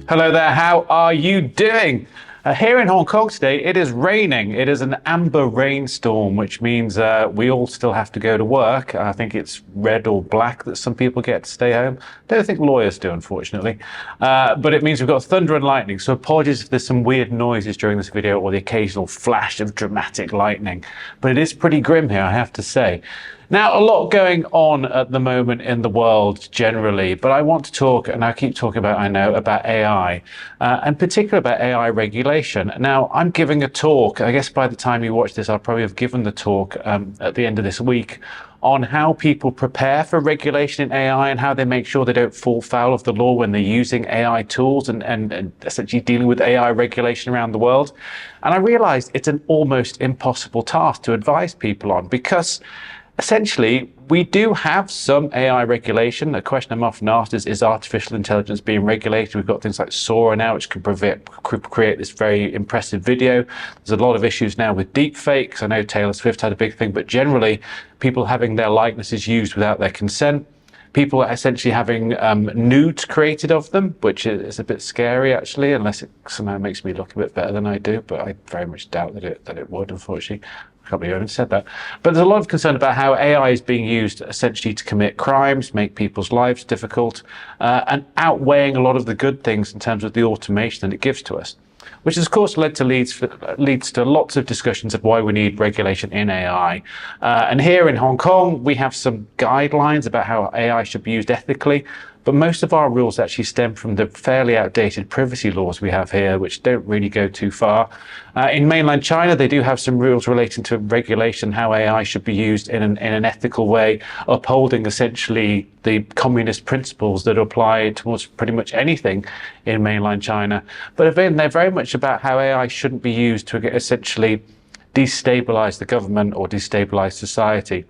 Hello there, how are you doing? Here in Hong Kong today, it is raining. It is an amber rainstorm, which means we all still have to go to work. I think it's red or black that some people get to stay home. Don't think lawyers do, unfortunately. But it means we've got thunder and lightning. So apologies if there's some weird noises during this video or the occasional flash of dramatic lightning. But it is pretty grim here, I have to say. Now, a lot going on at the moment in the world generally, but I want to talk, and I keep talking about, I know, about AI, and particularly about AI regulation. Now, I'm giving a talk, I guess by the time you watch this, I'll probably have given the talk at the end of this week, on how people prepare for regulation in AI and how they make sure they don't fall foul of the law when they're using AI tools and essentially dealing with AI regulation around the world. And I realized it's an almost impossible task to advise people on because essentially, we do have some AI regulation. The question I'm often asked is artificial intelligence being regulated? We've got things like Sora now, which can create this very impressive video. There's a lot of issues now with deepfakes. I know Taylor Swift had a big thing, but generally, people having their likenesses used without their consent. People are essentially having nudes created of them, which is a bit scary, actually, unless it somehow makes me look a bit better than I do. But I very much doubt that it would, unfortunately. I can't believe I even said that. But there's a lot of concern about how AI is being used essentially to commit crimes, make people's lives difficult, and outweighing a lot of the good things in terms of the automation that it gives to us. Which has, of course, leads to lots of discussions of why we need regulation in AI. And here in Hong Kong, we have some guidelines about how AI should be used ethically. But most of our rules actually stem from the fairly outdated privacy laws we have here, which don't really go too far. In mainland China, they do have some rules relating to regulation, how AI should be used in an ethical way, upholding essentially the communist principles that apply towards pretty much anything in mainland China. But again, they're very much about how AI shouldn't be used to essentially destabilize the government or destabilize society.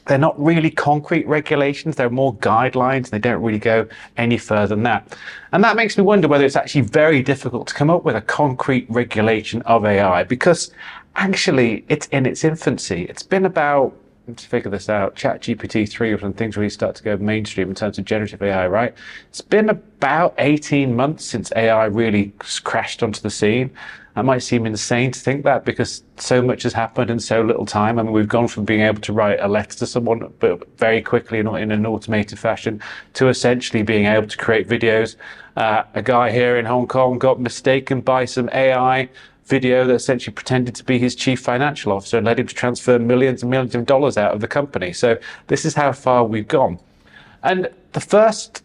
They're not really concrete regulations, they're more guidelines, they don't really go any further than that. And that makes me wonder whether it's actually very difficult to come up with a concrete regulation of AI, because actually it's in its infancy. It's been about, let's figure this out, ChatGPT 3 or some things really start to go mainstream in terms of generative AI, right? It's been about 18 months since AI really crashed onto the scene. That might seem insane to think that because so much has happened in so little time. I mean, we've gone from being able to write a letter to someone, but very quickly in an automated fashion, to essentially being able to create videos. A guy here in Hong Kong got mistaken by some AI video that essentially pretended to be his chief financial officer and led him to transfer millions and millions of dollars out of the company. So this is how far we've gone. And the first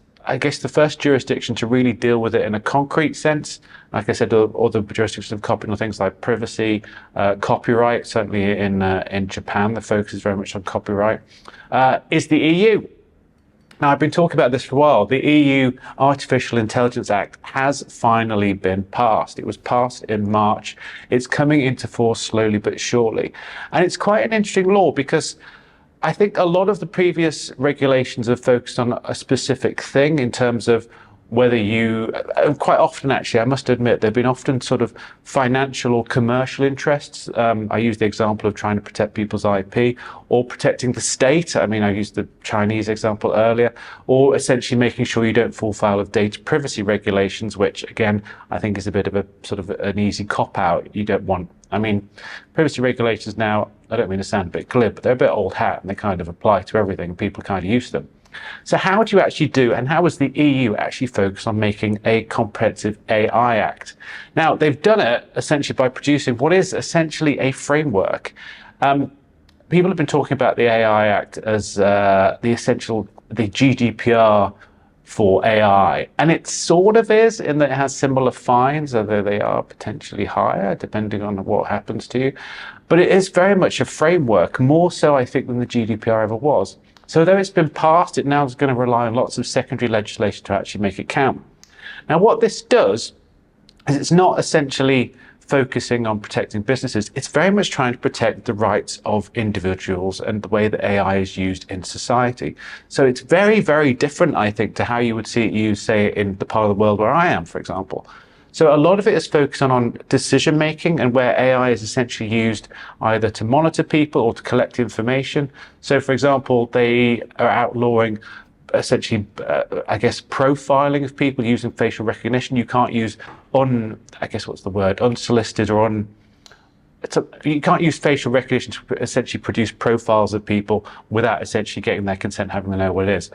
jurisdiction to really deal with it in a concrete sense, like I said, all the jurisdictions have copied on things like privacy, copyright, certainly in Japan, the focus is very much on copyright, is the EU. Now, I've been talking about this for a while. The EU Artificial Intelligence Act has finally been passed. It was passed in March. It's coming into force slowly but surely. And it's quite an interesting law because I think a lot of the previous regulations have focused on a specific thing in terms of whether you, quite often actually, I must admit, they've been often sort of financial or commercial interests. I use the example of trying to protect people's IP or protecting the state. I mean, I used the Chinese example earlier, or essentially making sure you don't fall foul of data privacy regulations, which again, I think is a bit of a sort of an easy cop out. You don't want, I mean, privacy regulations now, I don't mean to sound a bit glib, but they're a bit old hat and they kind of apply to everything and people kind of use them. So how do you actually do, and how is the EU actually focused on making a comprehensive AI Act? Now, they've done it essentially by producing what is essentially a framework. People have been talking about the AI Act as the GDPR for AI. And it sort of is in that it has similar fines, although they are potentially higher, depending on what happens to you. But it is very much a framework, more so, I think, than the GDPR ever was. So though it's been passed, it now is going to rely on lots of secondary legislation to actually make it count. Now, what this does is it's not essentially focusing on protecting businesses. It's very much trying to protect the rights of individuals and the way that AI is used in society. So it's very, very different, I think, to how you would see it used, say, in the part of the world where I am, for example. So a lot of it is focused on decision making and where AI is essentially used either to monitor people or to collect information. So, for example, they are outlawing essentially, I guess, profiling of people using facial recognition. You can't use unsolicited or you can't use facial recognition to essentially produce profiles of people without essentially getting their consent, having to know what it is.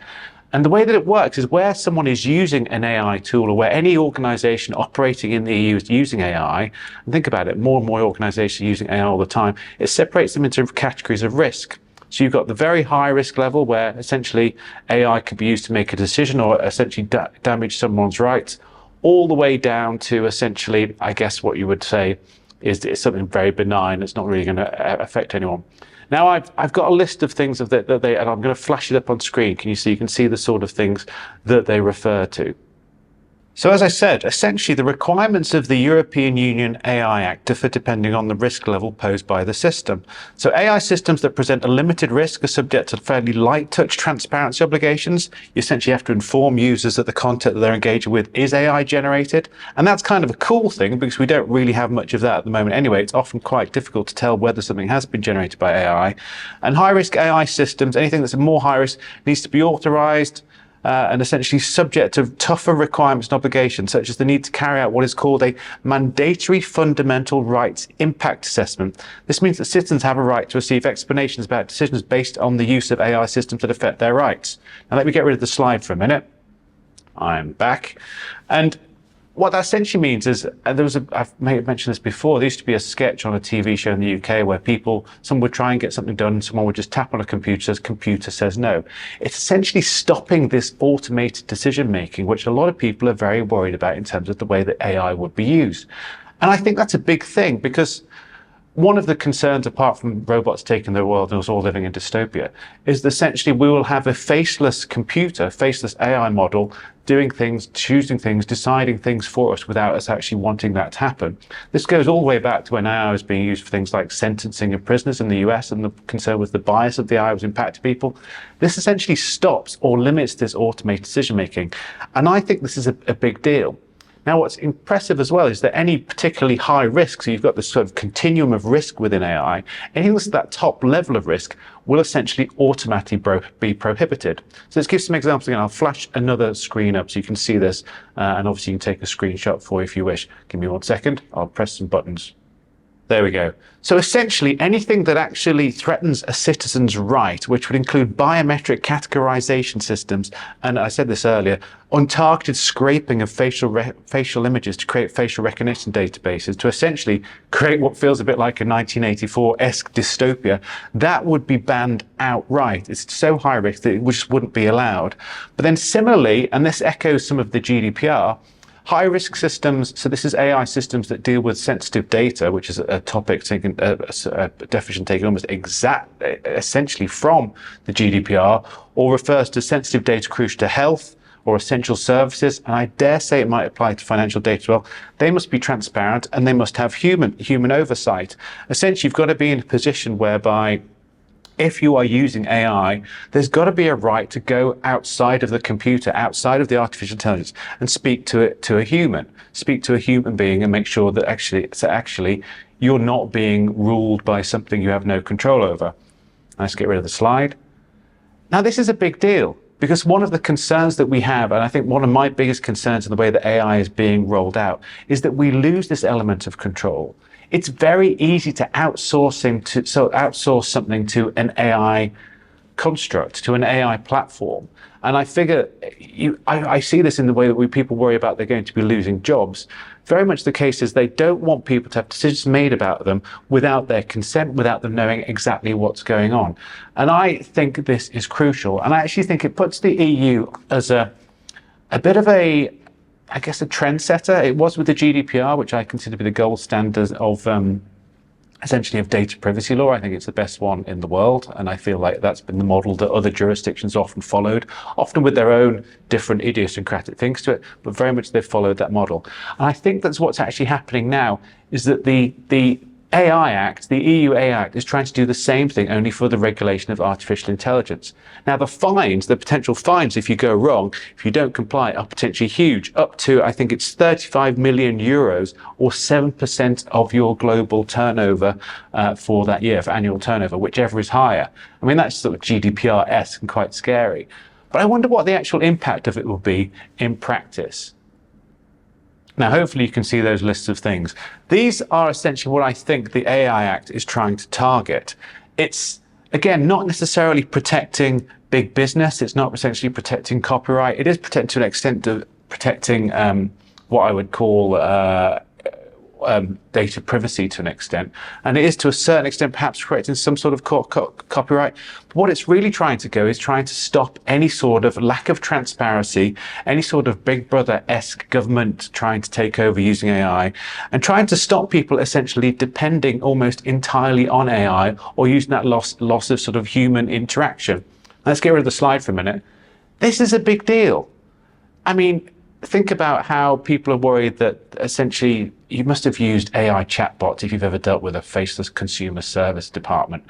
And the way that it works is where someone is using an AI tool, or where any organization operating in the EU is using AI, and think about it, more and more organizations are using AI all the time, it separates them into categories of risk. So you've got the very high risk level where essentially AI could be used to make a decision or essentially damage someone's rights, all the way down to essentially, I guess what you would say is something very benign that's not really going to affect anyone. Now I've got a list of things and I'm going to flash it up on screen. Can you see? You can see the sort of things that they refer to. So as I said, essentially the requirements of the European Union AI Act differ depending on the risk level posed by the system. So AI systems that present a limited risk are subject to fairly light touch transparency obligations. You essentially have to inform users that the content that they're engaging with is AI generated. And that's kind of a cool thing because we don't really have much of that at the moment anyway. It's often quite difficult to tell whether something has been generated by AI. And high risk AI systems, anything that's more high risk, needs to be authorized and essentially subject to tougher requirements and obligations, such as the need to carry out what is called a mandatory fundamental rights impact assessment. This means that citizens have a right to receive explanations about decisions based on the use of AI systems that affect their rights. Now let me get rid of the slide for a minute. I'm back. And what that essentially means is, I may have mentioned this before, there used to be a sketch on a TV show in the UK where someone would try and get something done, and someone would just tap on a computer says no. It's essentially stopping this automated decision making, which a lot of people are very worried about in terms of the way that AI would be used. And I think that's a big thing because one of the concerns, apart from robots taking the world and us all living in dystopia, is that essentially we will have a faceless computer, faceless AI model, doing things, choosing things, deciding things for us without us actually wanting that to happen. This goes all the way back to when AI was being used for things like sentencing of prisoners in the US, and the concern was the bias of the AI was impacting people. This essentially stops or limits this automated decision making. And I think this is a big deal. Now, what's impressive as well is that any particularly high risk, so you've got this sort of continuum of risk within AI, anything that's at that top level of risk will essentially automatically be prohibited. So let's give some examples again. I'll flash another screen up so you can see this, and obviously you can take a screenshot for you if you wish. Give me 1 second, I'll press some buttons. There we go. So essentially anything that actually threatens a citizen's right, which would include biometric categorization systems, and I said this earlier, untargeted scraping of facial images to create facial recognition databases to essentially create what feels a bit like a 1984-esque dystopia, that would be banned outright. It's so high risk that it just wouldn't be allowed. But then similarly, and this echoes some of the GDPR, high-risk systems, so this is AI systems that deal with sensitive data, which is a topic taken, a definition taken almost essentially from the GDPR, or refers to sensitive data crucial to health or essential services, and I dare say it might apply to financial data as well. They must be transparent and they must have human oversight. Essentially, you've got to be in a position whereby if you are using AI, there's got to be a right to go outside of the computer, outside of the artificial intelligence, and speak to a human being, and make sure that actually you're not being ruled by something you have no control over. Let's get rid of the slide. Now, this is a big deal because one of the concerns that we have, and I think one of my biggest concerns in the way that AI is being rolled out, is that we lose this element of control. It's very easy to outsource something to an AI construct, to an AI platform. And I figure, I see this in the way that people worry about they're going to be losing jobs. Very much the case is they don't want people to have decisions made about them without their consent, without them knowing exactly what's going on. And I think this is crucial. And I actually think it puts the EU as a bit of a trendsetter. It was with the GDPR, which I consider to be the gold standard of essentially of data privacy law. I think it's the best one in the world, and I feel like that's been the model that other jurisdictions often followed, often with their own different idiosyncratic things to it, but very much they've followed that model. And I think that's what's actually happening now, is that the AI Act, the EU AI Act, is trying to do the same thing, only for the regulation of artificial intelligence. Now, the potential fines if you go wrong, if you don't comply, are potentially huge, up to, I think it's 35 million euros, or 7% of your global turnover for that year, for annual turnover, whichever is higher. I mean, that's sort of GDPR-esque and quite scary. But I wonder what the actual impact of it will be in practice. Now, hopefully you can see those lists of things. These are essentially what I think the AI Act is trying to target. It's, again, not necessarily protecting big business. It's not essentially protecting copyright. It is protecting to an extent of protecting what I would call data privacy to an extent, and it is to a certain extent perhaps protecting some sort of copyright. But what it's really trying to go is trying to stop any sort of lack of transparency, any sort of Big Brother-esque government trying to take over using AI, and trying to stop people essentially depending almost entirely on AI or using that loss of sort of human interaction. Let's get rid of the slide for a minute. This is a big deal. I mean, think about how people are worried that essentially you must have used AI chatbots if you've ever dealt with a faceless consumer service department.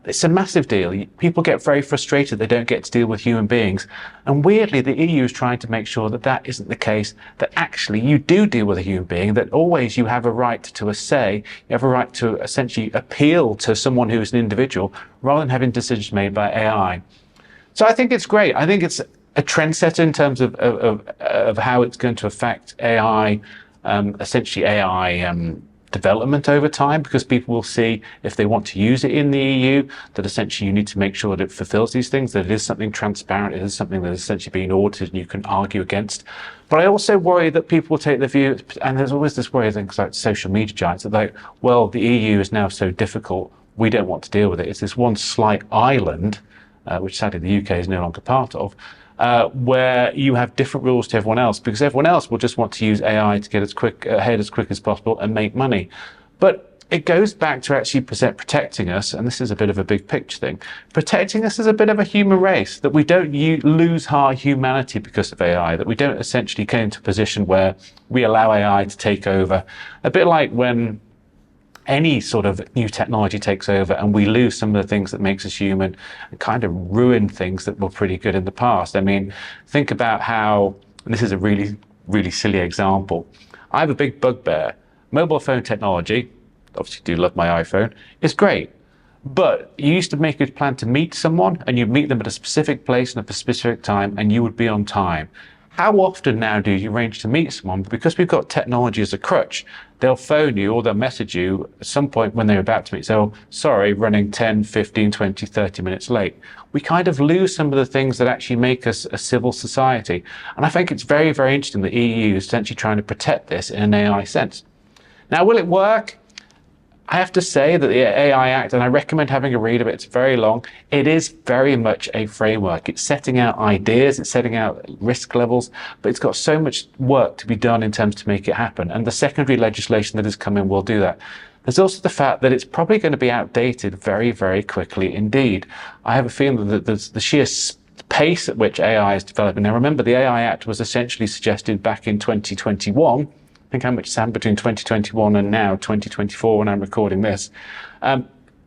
It's a massive deal. People get very frustrated they don't get to deal with human beings. And weirdly, the EU is trying to make sure that that isn't the case, that actually you do deal with a human being, that always you have a right to a say, you have a right to essentially appeal to someone who is an individual rather than having decisions made by AI. So I think it's great. I think it's a trendsetter in terms of how it's going to affect AI, essentially AI development over time, because people will see if they want to use it in the EU, that essentially you need to make sure that it fulfills these things, that it is something transparent, it is something that is essentially being audited and you can argue against. But I also worry that people will take the view, and there's always this worry of things like social media giants, that like, well, the EU is now so difficult, we don't want to deal with it. It's this one slight island, which sadly the UK is no longer part of, where you have different rules to everyone else, because everyone else will just want to use AI to get ahead as quick as possible and make money. But it goes back to actually protecting us, and this is a bit of a big picture thing, protecting us as a bit of a human race, that we don't lose our humanity because of AI, that we don't essentially get into a position where we allow AI to take over. A bit like when any sort of new technology takes over and we lose some of the things that makes us human and kind of ruin things that were pretty good in the past. I mean, think about how, and this is a really, really silly example. I have a big bugbear. Mobile phone technology, obviously do love my iPhone, is great. But you used to make a plan to meet someone and you'd meet them at a specific place and at a specific time and you would be on time. How often now do you arrange to meet someone? Because we've got technology as a crutch, they'll phone you or they'll message you at some point when they're about to meet. So, sorry, running 10, 15, 20, 30 minutes late. We kind of lose some of the things that actually make us a civil society. And I think it's very, very interesting that the EU is essentially trying to protect this in an AI sense. Now, will it work? I have to say that the AI Act, and I recommend having a read of it, it's very long, it is very much a framework. It's setting out ideas, it's setting out risk levels, but it's got so much work to be done in terms to make it happen. And the secondary legislation that is coming will do that. There's also the fact that it's probably going to be outdated very, very quickly indeed. I have a feeling that the sheer pace at which AI is developing. Now remember, the AI Act was essentially suggested back in 2021. Think how much it's happened between 2021 and now 2024 when I'm recording this.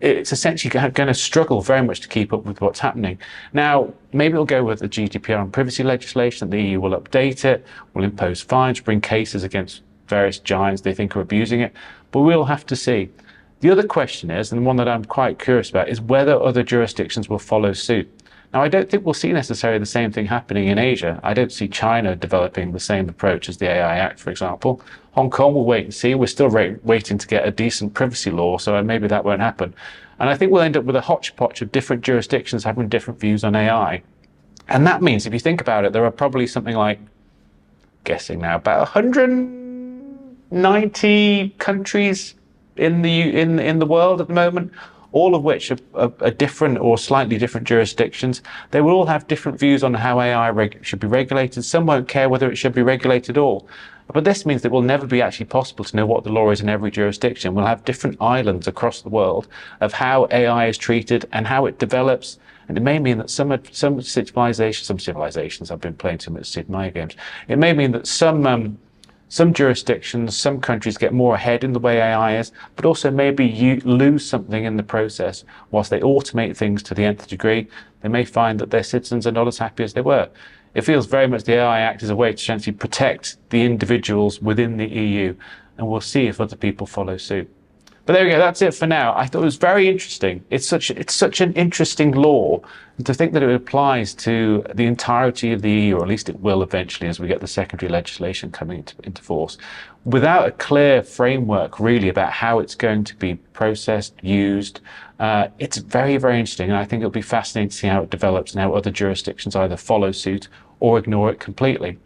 It's essentially going to struggle very much to keep up with what's happening. Now, maybe it'll go with the GDPR and privacy legislation. The EU will update it, will impose fines, bring cases against various giants they think are abusing it, but we'll have to see. The other question is, and one that I'm quite curious about, is whether other jurisdictions will follow suit. Now, I don't think we'll see necessarily the same thing happening in Asia. I don't see China developing the same approach as the AI Act, for example. Hong Kong will wait and see. We're still waiting to get a decent privacy law, so maybe that won't happen. And I think we'll end up with a hodgepodge of different jurisdictions having different views on AI. And that means, if you think about it, there are probably something like, guessing now, about 190 countries in the world at the moment, all of which are different or slightly different jurisdictions. They will all have different views on how AI should be regulated. Some won't care whether it should be regulated at all. But this means that it will never be actually possible to know what the law is in every jurisdiction. We'll have different islands across the world of how AI is treated and how it develops. And it may mean that some civilizations, I've been playing too much Sid Meier games. It may mean that some jurisdictions, some countries get more ahead in the way AI is, but also maybe you lose something in the process. Whilst they automate things to the nth degree, they may find that their citizens are not as happy as they were. It feels very much the AI Act is a way to essentially protect the individuals within the EU, and we'll see if other people follow suit. But there we go. That's it for now. I thought it was very interesting. It's such an interesting law, and to think that it applies to the entirety of the EU, or at least it will eventually, as we get the secondary legislation coming into force, without a clear framework really about how it's going to be processed, used. It's very, very interesting, and I think it'll be fascinating to see how it develops and how other jurisdictions either follow suit or ignore it completely.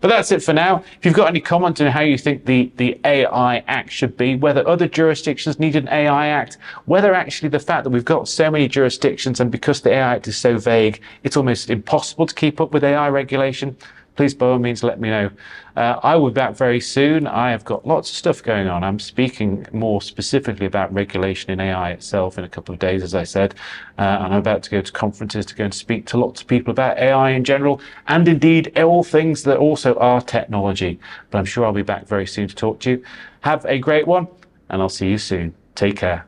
But that's it for now. If you've got any comment on how you think the AI Act should be, whether other jurisdictions need an AI Act, whether actually the fact that we've got so many jurisdictions and because the AI Act is so vague, it's almost impossible to keep up with AI regulation, please by all means let me know. I will be back very soon. I have got lots of stuff going on. I'm speaking more specifically about regulation in AI itself in a couple of days, as I said, and I'm about to go to conferences to go and speak to lots of people about AI in general, and indeed all things that also are technology. But I'm sure I'll be back very soon to talk to you. Have a great one, and I'll see you soon. Take care.